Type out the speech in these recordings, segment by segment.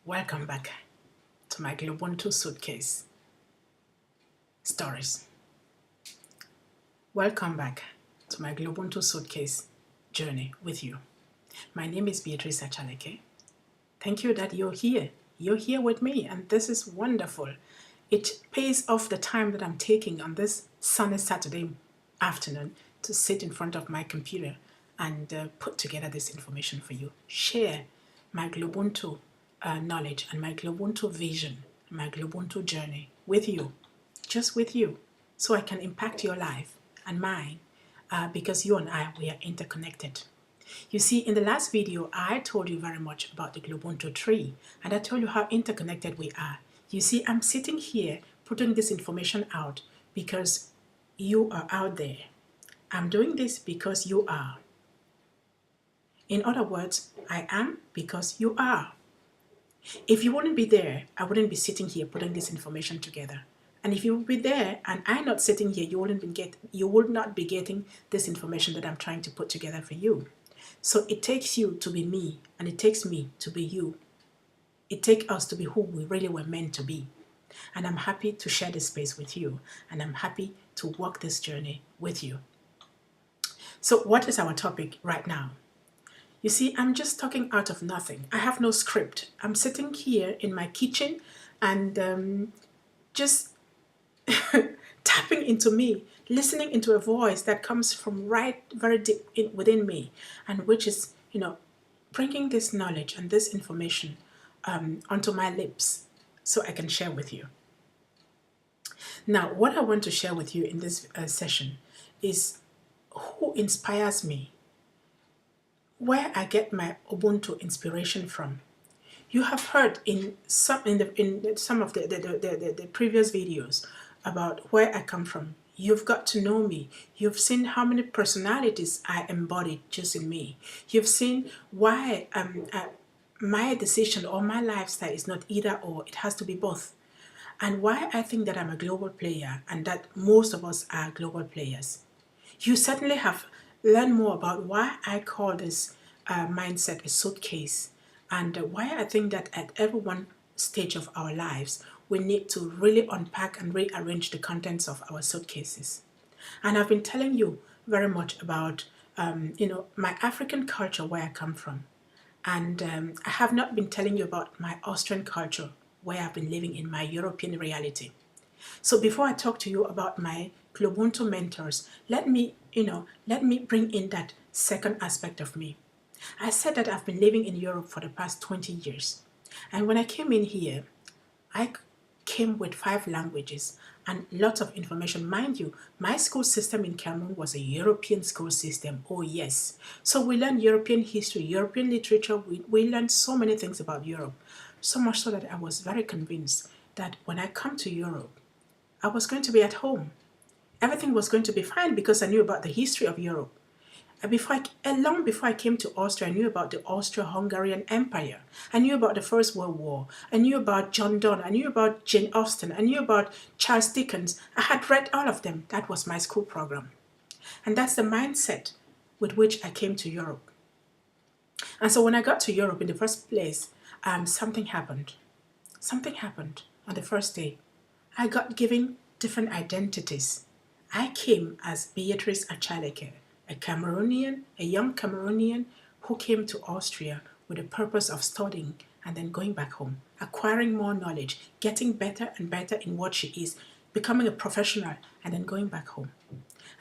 Welcome back to my GloBUNTU Suitcase stories. Welcome back to my GloBUNTU Suitcase journey with you. My name is Beatrice Achaleke. Thank you that you're here. You're here with me, and this is wonderful. It pays off the time that I'm taking on this sunny Saturday afternoon to sit in front of my computer and put together this information for you. Share my GloBUNTU knowledge and my GloBUNTU vision, my GloBUNTU journey with you, just with you, so I can impact your life and mine because you and I, we are interconnected. You see, in the last video, I told you very much about the GloBUNTU tree, and I told you how interconnected we are. You see, I'm sitting here putting this information out because you are out there. I'm doing this because you are. In other words, I am because you are. If you wouldn't be there, I wouldn't be sitting here putting this information together. And if you would be there and I'm not sitting here, you would not be getting this information that I'm trying to put together for you. So it takes you to be me, and it takes me to be you. It takes us to be who we really were meant to be. And I'm happy to share this space with you, and I'm happy to walk this journey with you. So what is our topic right now? You see, I'm just talking out of nothing. I have no script. I'm sitting here in my kitchen and just tapping into me, listening into a voice that comes from right very deep within me, and which is, bringing this knowledge and this information onto my lips so I can share with you. Now, what I want to share with you in this session is who inspires me, where I get my Ubuntu inspiration from. You have heard in some of the previous videos about where I come from. You've got to know me. You've seen how many personalities I embodied just in me. You've seen why my decision or my lifestyle is not either or, it has to be both. And why I think that I'm a global player and that most of us are global players. You certainly have learned more about why I call this mindset a suitcase, and why I think that at every one stage of our lives, we need to really unpack and rearrange the contents of our suitcases. And I've been telling you very much about, my African culture, where I come from. And I have not been telling you about my Austrian culture, where I've been living in my European reality. So before I talk to you about my GloBUNTU mentors, let me bring in that second aspect of me. I said that I've been living in Europe for the past 20 years. And when I came in here, I came with 5 languages and lots of information. Mind you, my school system in Cameroon was a European school system. Oh yes. So we learned European history, European literature. We learned so many things about Europe. So much so that I was very convinced that when I come to Europe, I was going to be at home. Everything was going to be fine because I knew about the history of Europe. Long before I came to Austria, I knew about the Austro-Hungarian Empire. I knew about the First World War. I knew about John Donne. I knew about Jane Austen. I knew about Charles Dickens. I had read all of them. That was my school program. And that's the mindset with which I came to Europe. And so when I got to Europe in the first place, something happened. Something happened on the first day. I got given different identities. I came as Beatrice Achaleke, a young Cameroonian who came to Austria with the purpose of studying and then going back home, acquiring more knowledge, getting better and better in what she is, becoming a professional, and then going back home.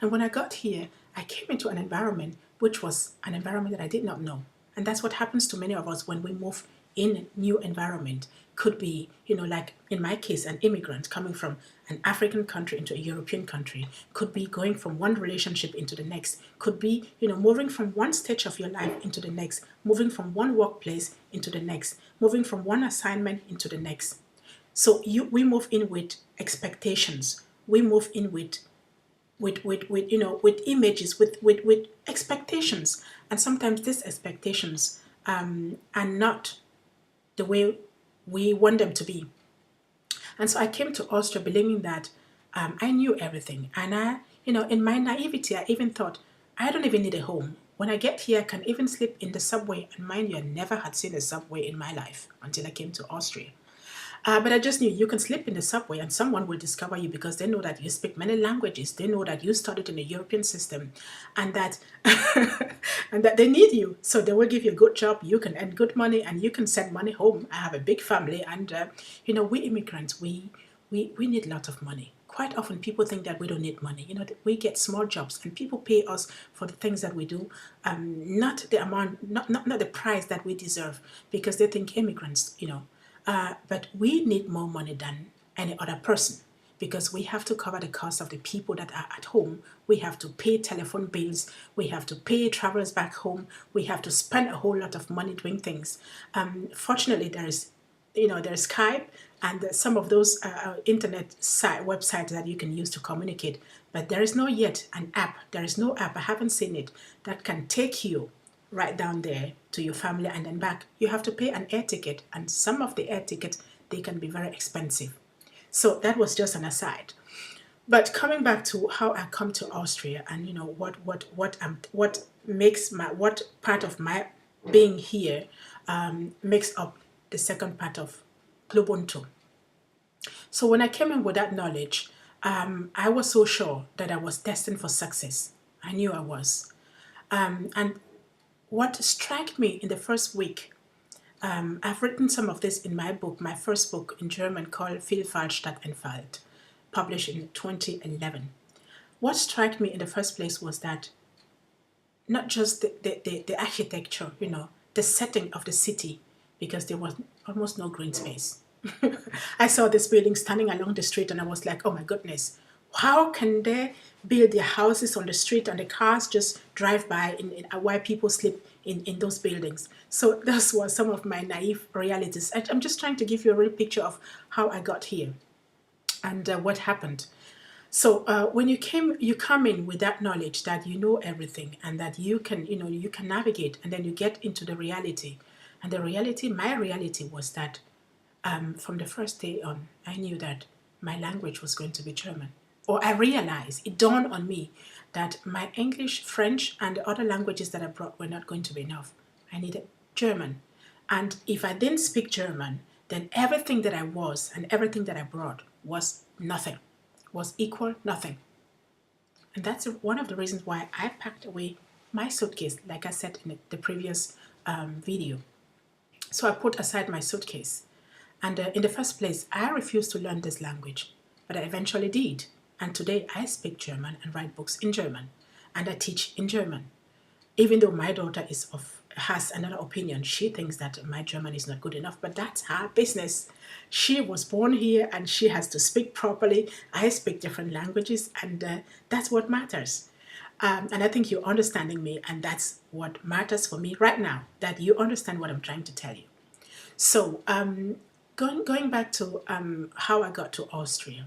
And when I got here, I came into an environment which was an environment that I did not know. And that's what happens to many of us when we move in a new environment. Could be, like in my case, an immigrant coming from an African country into a European country. Could be going from one relationship into the next. Could be, moving from one stage of your life into the next. Moving from one workplace into the next. Moving from one assignment into the next. So we move in with expectations. We move in with images, with expectations. And sometimes these expectations are not the way we want them to be. And so I came to Austria believing that I knew everything. And in my naivety, I even thought, I don't even need a home. When I get here, I can even sleep in the subway. And mind you, I never had seen a subway in my life until I came to Austria. But I just knew you can sleep in the subway and someone will discover you because they know that you speak many languages. They know that you studied in the European system and that and that they need you. So they will give you a good job. You can earn good money and you can send money home. I have a big family and, we immigrants, we need a lot of money. Quite often people think that we don't need money. We get small jobs and people pay us for the things that we do, not the amount, not the price that we deserve because they think immigrants, but we need more money than any other person because we have to cover the cost of the people that are at home. We have to pay telephone bills. We have to pay travelers back home. We have to spend a whole lot of money doing things. Fortunately, there's Skype and some of those internet websites that you can use to communicate. But there is no yet an app. There is no app. I haven't seen it that can take you right down there to your family and then back. You have to pay an air ticket, and some of the air tickets, they can be very expensive. So that was just an aside. But coming back to how I come to Austria and what part of my being here makes up the second part of GloBUNTU. So when I came in with that knowledge, I was so sure that I was destined for success. I knew I was. And what struck me in the first week, I've written some of this in my book, my first book in German called Vielfalt statt Einfalt, published in 2011. What struck me in the first place was that not just the architecture, the setting of the city, because there was almost no green space. I saw this building standing along the street and I was like, oh my goodness, how can they build their houses on the street and the cars just drive by while people sleep in those buildings? So those were some of my naive realities. I'm just trying to give you a real picture of how I got here and what happened. So when you come in with that knowledge that you know everything and that you can navigate, and then you get into the reality. And my reality was that from the first day on, I knew that my language was going to be German. Or I realized, it dawned on me that my English, French, and the other languages that I brought were not going to be enough. I needed German. And if I didn't speak German, then everything that I was and everything that I brought was nothing, was equal nothing. And that's one of the reasons why I packed away my suitcase, like I said in the previous video. So I put aside my suitcase. And in the first place, I refused to learn this language, but I eventually did. And today I speak German and write books in German, and I teach in German. Even though my daughter has another opinion, she thinks that my German is not good enough, but that's her business. She was born here and she has to speak properly. I speak different languages, and that's what matters. And I think you're understanding me, and that's what matters for me right now, that you understand what I'm trying to tell you. So going back to how I got to Austria,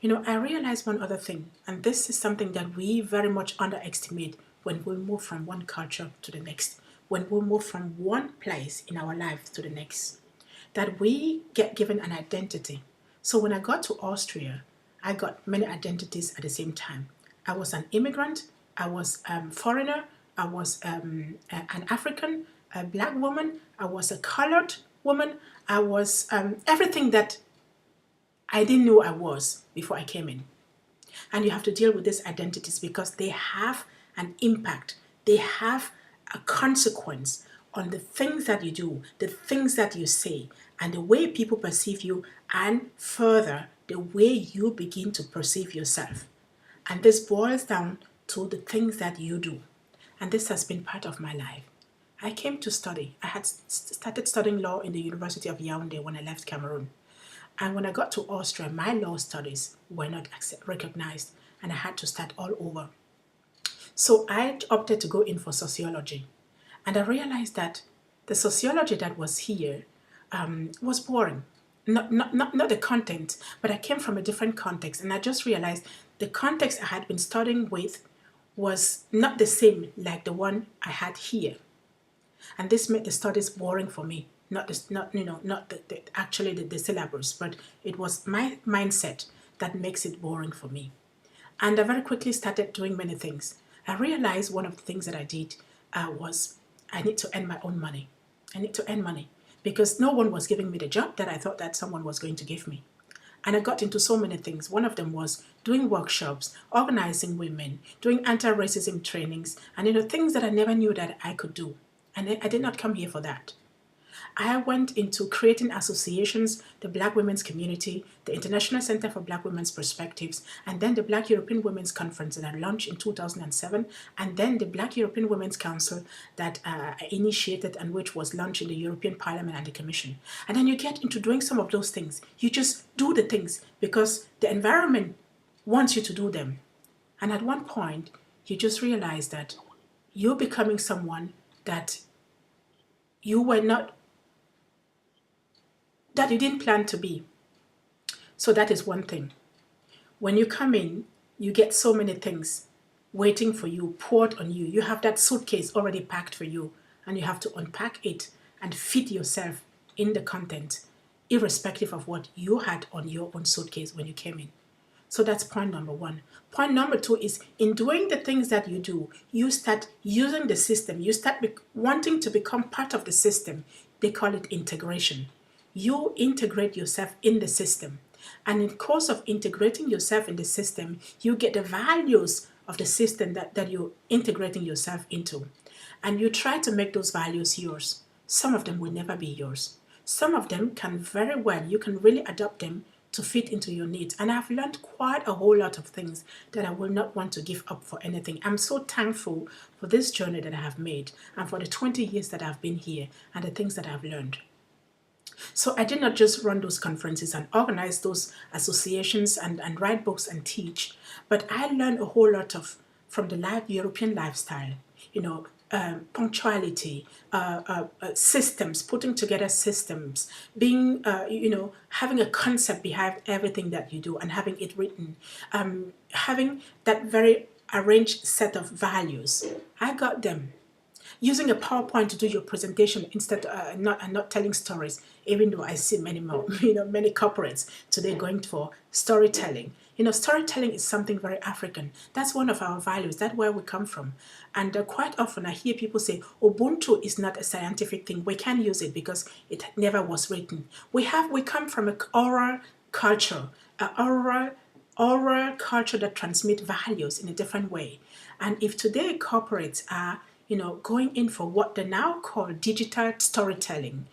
I realized one other thing, and this is something that we very much underestimate when we move from one culture to the next, when we move from one place in our life to the next, that we get given an identity. So when I got to Austria, I got many identities at the same time. I was an immigrant, I was a foreigner, I was an African, a black woman, I was a colored woman, I was everything that I didn't know I was before I came in. And you have to deal with these identities because they have an impact. They have a consequence on the things that you do, the things that you say, and the way people perceive you, and further, the way you begin to perceive yourself. And this boils down to the things that you do. And this has been part of my life. I came to study. I had started studying law in the University of Yaoundé when I left Cameroon. And when I got to Austria, my law studies were not recognized, and I had to start all over. So I opted to go in for sociology. And I realized that the sociology that was here was boring. Not the content, but I came from a different context. And I just realized the context I had been studying with was not the same like the one I had here. And this made the studies boring for me. Not actually the syllabus, but it was my mindset that makes it boring for me. And I very quickly started doing many things. I realized one of the things that I did, was I need to earn my own money. I need to earn money because no one was giving me the job that I thought that someone was going to give me. And I got into so many things. One of them was doing workshops, organizing women, doing anti-racism trainings, and things that I never knew that I could do. And I did not come here for that. I went into creating associations, the Black Women's Community, the International Center for Black Women's Perspectives, and then the Black European Women's Conference that I launched in 2007, and then the Black European Women's Council that I initiated and which was launched in the European Parliament and the Commission. And then you get into doing some of those things. You just do the things because the environment wants you to do them. And at one point, you just realize that you're becoming someone that you were not, that you didn't plan to be. So that is one thing. When you come in, you get so many things waiting for you, poured on you. You have that suitcase already packed for you, and you have to unpack it and fit yourself in the content, irrespective of what you had on your own suitcase when you came in. So that's point number one. Point number two is in doing the things that you do, you start using the system. You start wanting to become part of the system. They call it integration. You integrate yourself in the system. And in the course of integrating yourself in the system, you get the values of the system that you're integrating yourself into. And you try to make those values yours. Some of them will never be yours. Some of them can very well, you can really adopt them to fit into your needs. And I've learned quite a whole lot of things that I will not want to give up for anything. I'm so thankful for this journey that I have made and for the 20 years that I've been here and the things that I've learned. So I did not just run those conferences and organize those associations and write books and teach, but I learned a whole lot from the European lifestyle, punctuality, systems, putting together systems, being, having a concept behind everything that you do and having it written, having that very arranged set of values. I got them. Using a PowerPoint to do your presentation instead not telling stories, even though I see many more, many corporates today going for storytelling. Storytelling is something very African. That's one of our values. That's where we come from. And quite often I hear people say, Ubuntu is not a scientific thing. We can't use it because it never was written. We come from an oral culture, oral culture that transmits values in a different way. And if today corporates are going in for what they now call digital storytelling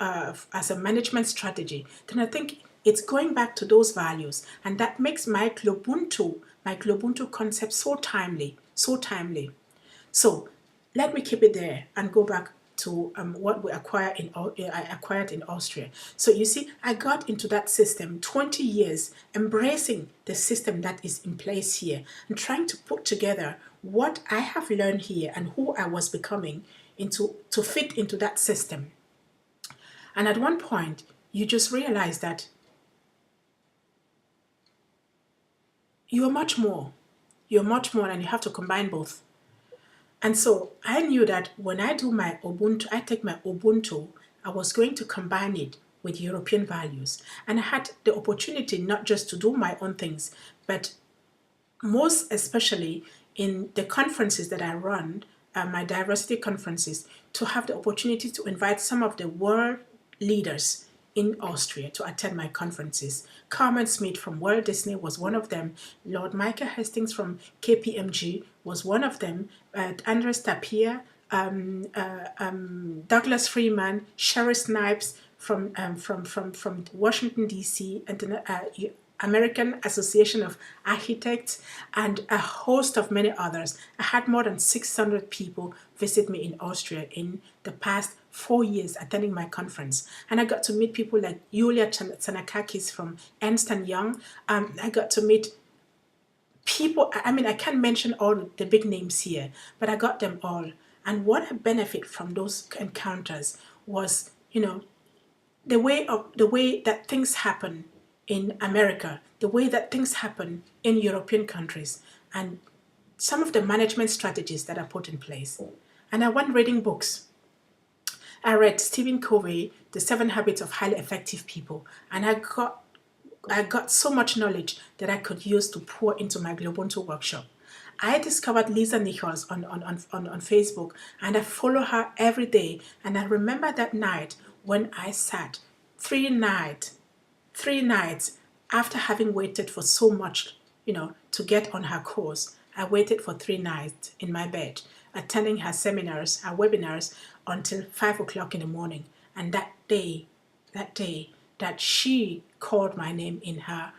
as a management strategy, then I think it's going back to those values. And that makes my GloBUNTU concept so timely, so timely. So let me keep it there and go back to what I acquired in Austria. So you see, I got into that system 20 years, embracing the system that is in place here and trying to put together what I have learned here and who I was becoming to fit into that system. And at one point, you just realize that you're much more. You're much more, and you have to combine both. And so I knew that when I do my Ubuntu, I take my Ubuntu, I was going to combine it with European values. And I had the opportunity not just to do my own things, but most especially in the conferences that I run, my diversity conferences, to have the opportunity to invite some of the world leaders in Austria to attend my conferences. Carmen Smith from Walt Disney was one of them. Lord Michael Hastings from KPMG was one of them. Andres Tapia, Douglas Freeman, Sherry Snipes from Washington, D.C., and American Association of Architects, and a host of many others. I had more than 600 people visit me in Austria in the past 4 years attending my conference. And I got to meet people like Yulia Tsanakakis from Ernst & Young. I got to meet people, I can't mention all the big names here, but I got them all. And what I benefit from those encounters was, the way that things happen in America, the way that things happen in European countries, and some of the management strategies that are put in place. And I went reading books. I read Stephen Covey, The 7 Habits of Highly Effective People, and I got so much knowledge that I could use to pour into my GloBUNTU workshop. I discovered Lisa Nichols on Facebook, and I follow her every day. And I remember that night when I sat 3 nights after having waited for so much, to get on her course. I waited for 3 nights in my bed, attending her seminars, her webinars until 5 o'clock in the morning. And that day that she called my name in her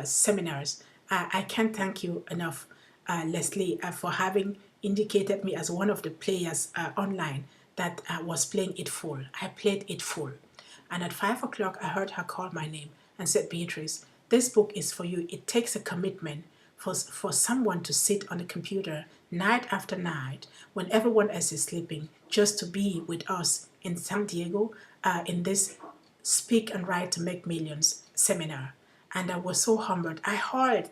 seminars, I can't thank you enough, Leslie, for having indicated me as one of the players online that was playing it full. I played it full. And at 5 o'clock, I heard her call my name and said, Beatrice, this book is for you. It takes a commitment for someone to sit on a computer night after night when everyone else is sleeping, just to be with us in San Diego in this Speak and Write to Make Millions seminar. And I was so humbled. I heard.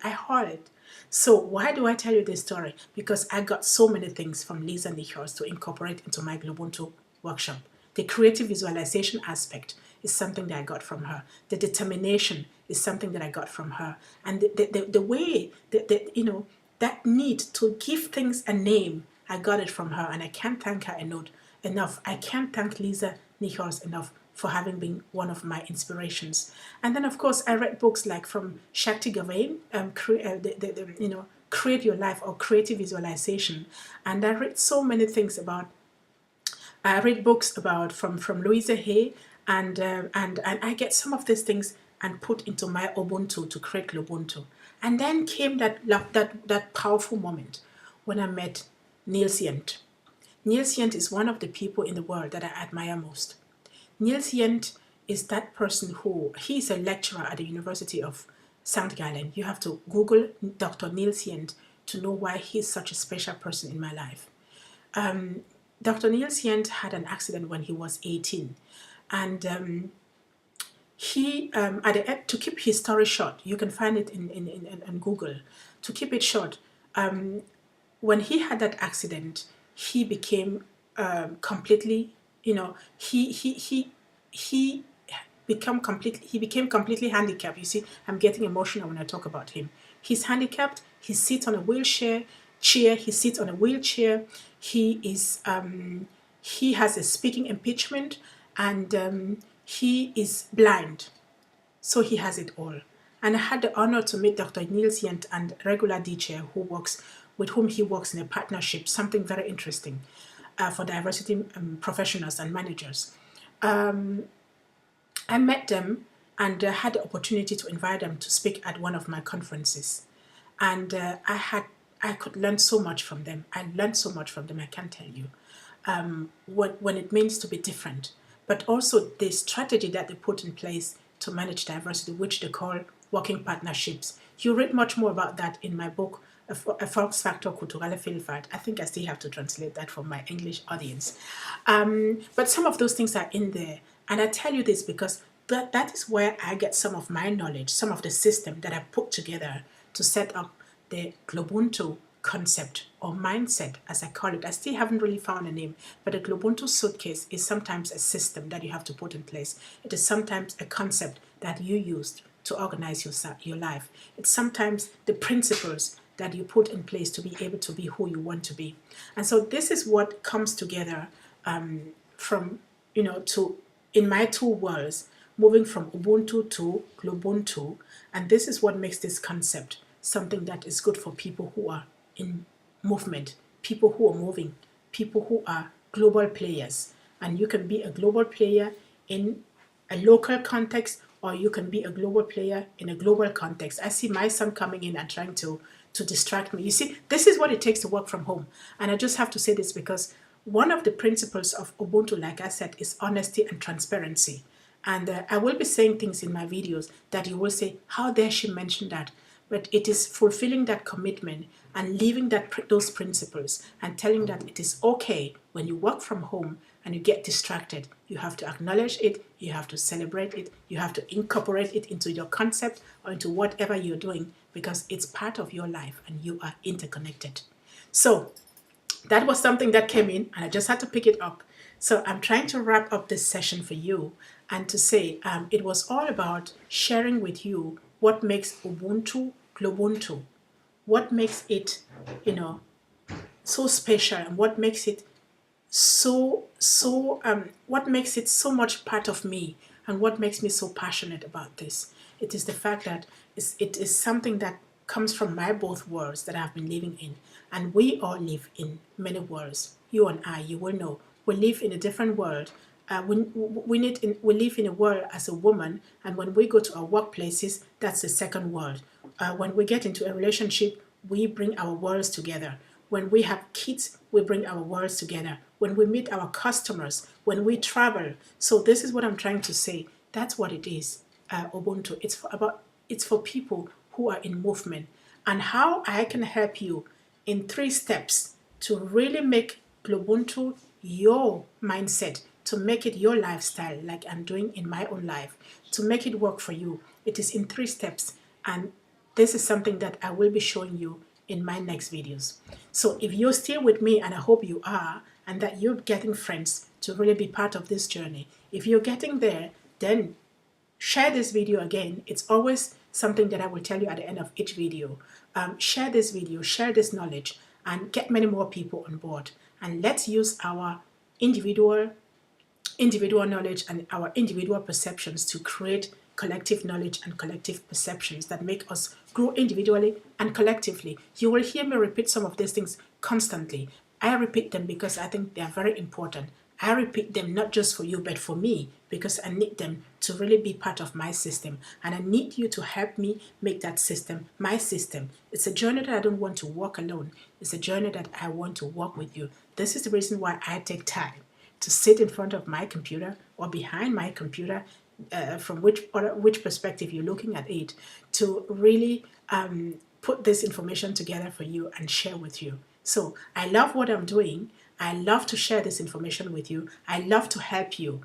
So why do I tell you this story? Because I got so many things from Lisa Nichols to incorporate into my GloBUNTU workshop. The creative visualization aspect is something that I got from her. The determination is something that I got from her. And the way, that need to give things a name, I got it from her. And I can't thank her enough. I can't thank Lisa Nichols enough for having been one of my inspirations. And then, of course, I read books like from Shakti Gawain, Create Your Life, or Creative Visualization. And I read so many things about, I read books about from Louisa Hay, and I get some of these things and put into my Ubuntu to create GloBUNTU. And then came that powerful moment when I met Niels Jent. Niels Jent is one of the people in the world that I admire most. Niels Jent is that person he's a lecturer at the University of St. Gallen. You have to Google Dr. Niels Jent to know why he's such a special person in my life. Dr. Niels Jent had an accident when he was 18. And to keep his story short, you can find it in Google. To keep it short, when he had that accident, he became completely, he became completely handicapped. You see, I'm getting emotional when I talk about him. He's handicapped. He sits on a wheelchair. He sits on a wheelchair. He has a speaking impediment, and he is blind. So he has it all. And I had the honor to meet Dr. Niels Jent and regular DJ with whom he works in a partnership, something very interesting for diversity professionals and managers. I met them and had the opportunity to invite them to speak at one of my conferences. And I could learn so much from them. I learned so much from them, I can't tell you, when it means to be different. But also the strategy that they put in place to manage diversity, which they call working partnerships. You read much more about that in my book, A Volksfaktor Kulturelle Vielfalt. I think I still have to translate that for my English audience. But some of those things are in there. And I tell you this because that is where I get some of my knowledge, some of the system that I put together to set up the GloBUNTU concept or mindset, as I call it. I still haven't really found a name, but a GloBUNTU suitcase is sometimes a system that you have to put in place. It is sometimes a concept that you used to organize your life. It's sometimes the principles that you put in place to be able to be who you want to be. And so this is what comes together in my two worlds, moving from Ubuntu to GloBUNTU. And this is what makes this concept something that is good for people who are in movement, people who are moving, people who are global players. And you can be a global player in a local context, or you can be a global player in a global context. I see my son coming in and trying to distract me. You see, this is what it takes to work from home. And I just have to say this because one of the principles of Ubuntu, like I said, is honesty and transparency. And I will be saying things in my videos that you will say, how dare she mention that? But it is fulfilling that commitment and leaving those principles and telling that it is okay when you work from home and you get distracted. You have to acknowledge it, you have to celebrate it, you have to incorporate it into your concept or into whatever you're doing, because it's part of your life and you are interconnected. So that was something that came in and I just had to pick it up. So I'm trying to wrap up this session for you and to say it was all about sharing with you what makes Ubuntu GloBUNTU, what makes it, you know, so special, and what makes it what makes it so much part of me, and what makes me so passionate about this. It is the fact that it is something that comes from my both worlds that I've been living in. And we all live in many worlds. You and I, you will know, we live in a different world. We live in a world as a woman, and when we go to our workplaces, that's the second world. When we get into a relationship, we bring our worlds together. When we have kids, we bring our worlds together. When we meet our customers, when we travel. So this is what I'm trying to say. That's what it is, Ubuntu. It's for people who are in movement, and how I can help you in 3 steps to really make GloBUNTU your mindset, to make it your lifestyle, like I'm doing in my own life, to make it work for you. It is in 3 steps, and this is something that I will be showing you in my next videos. So if you're still with me, and I hope you are, and that you're getting friends to really be part of this journey, if you're getting there, then share this video again. It's always something that I will tell you at the end of each video. Share this video, share this knowledge, and get many more people on board. And let's use our individual knowledge and our individual perceptions to create collective knowledge and collective perceptions that make us grow individually and collectively. You will hear me repeat some of these things constantly. I repeat them because I think they are very important. I repeat them not just for you, but for me, because I need them to really be part of my system. And I need you to help me make that system my system. It's a journey that I don't want to walk alone. It's a journey that I want to walk with you. This is the reason why I take time to sit in front of my computer or behind my computer, from which perspective you're looking at it, to really put this information together for you and share with you. So I love what I'm doing. I love to share this information with you. I love to help you,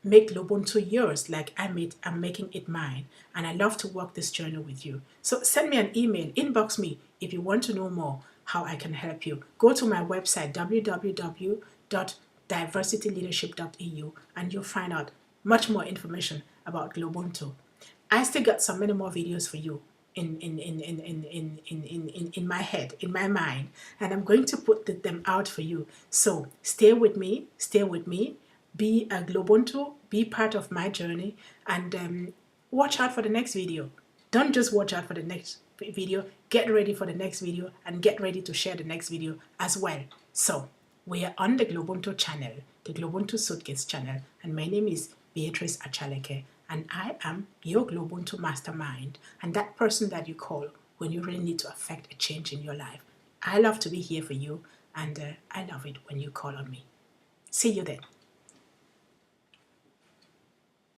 make GloBUNTU yours like I'm making it mine. And I love to walk this journey with you. So send me an email, inbox me if you want to know more how I can help you. Go to my website, www.diversityleadership.eu, and you'll find out much more information about GloBUNTU. I still got some many more videos for you in my head, in my mind, and I'm going to put them out for you. So stay with me, be a GloBUNTU, be part of my journey, and watch out for the next video. Don't just watch out for the next video, get ready for the next video, and get ready to share the next video as well. So we are on the GloBUNTU channel, the GloBUNTU Suitcase channel, and my name is Beatrice Achaleke, and I am your GloBUNTU mastermind, and that person that you call when you really need to affect a change in your life. I love to be here for you, and I love it when you call on me. See you then.